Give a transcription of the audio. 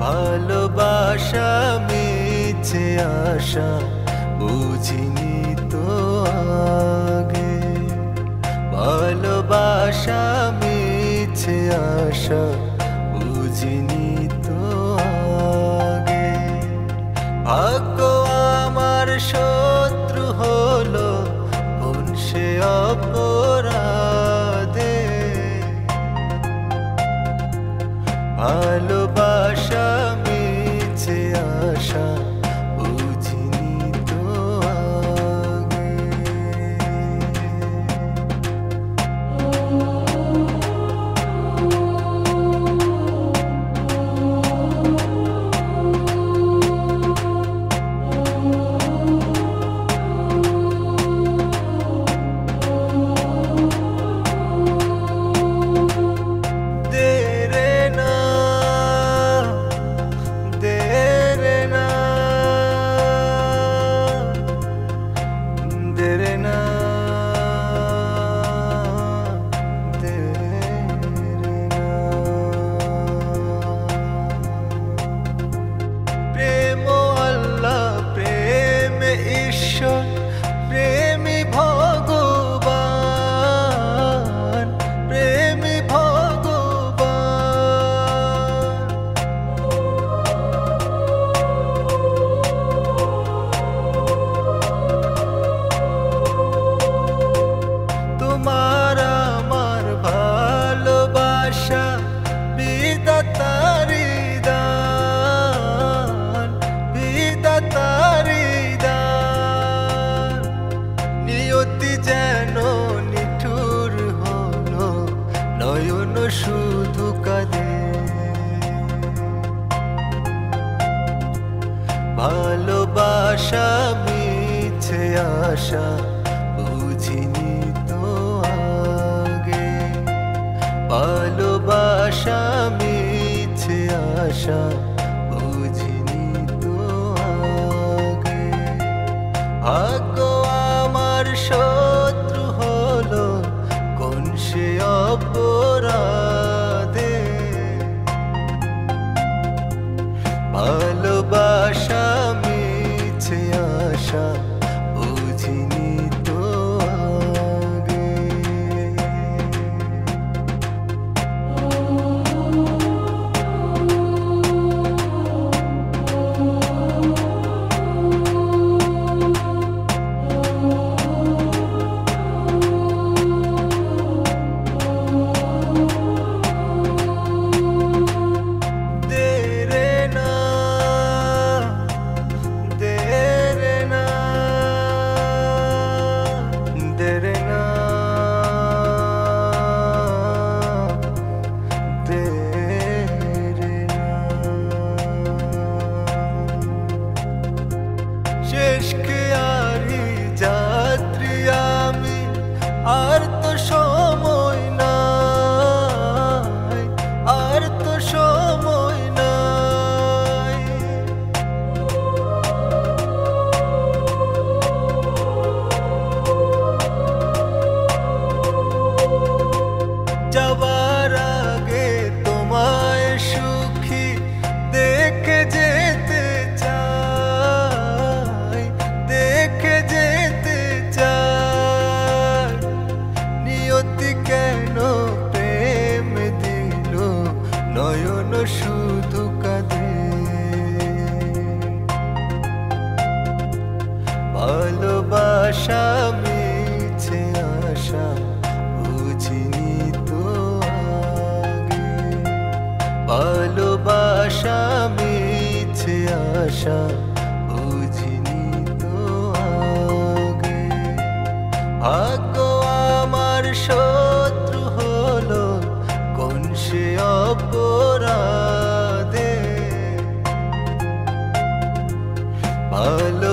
ভালোবাসা মিছে আশা বুঝিনি তো আগে, ভালোবাসা মিছে আশা বুঝিনি তো আগে। ভাগ্য আমার শত্রু হলো কোন সে অপরাধে, ভালোবাসা মিছে আশা বুঝিনি তো আগে। প্রেমী ভগবান, প্রেমী ভগবান, তোমার আমার ভালোবাসা বিধাতারি দান, বিধাতারি দান। নিয়তি যেন নিঠুর হলো, নয়ন শুধু কাঁদে। ভালোবাসা মিছে আশা বুঝিনি তো আগে, ভালোবাসা মিছে আশা বুঝিনি তো আগে। ভাগ্য আমার শত্রু হলো কোন সে অপরাধে, ভালোবাসা মিছে আশা বুঝিনি তো আগে। শেষ খেয়ারি যাত্রী আমি, আর তো সময় নাই, আর তো সময় নাই। যাবার আগে তোমায় সুখী দেখে যেতে চাই, দেখে যেতে চাই। নিয়তি কেন প্রেম দিল, নয়ন শুধু কাঁদে। ভালোবাসা মিছে আশা বুঝিনি তো আগে, ভালোবাসা মিছে আশা বুঝিনি তো আগে। ভাগ্য আমার শত্রু হলো কোন সে অপরাধে, ভালো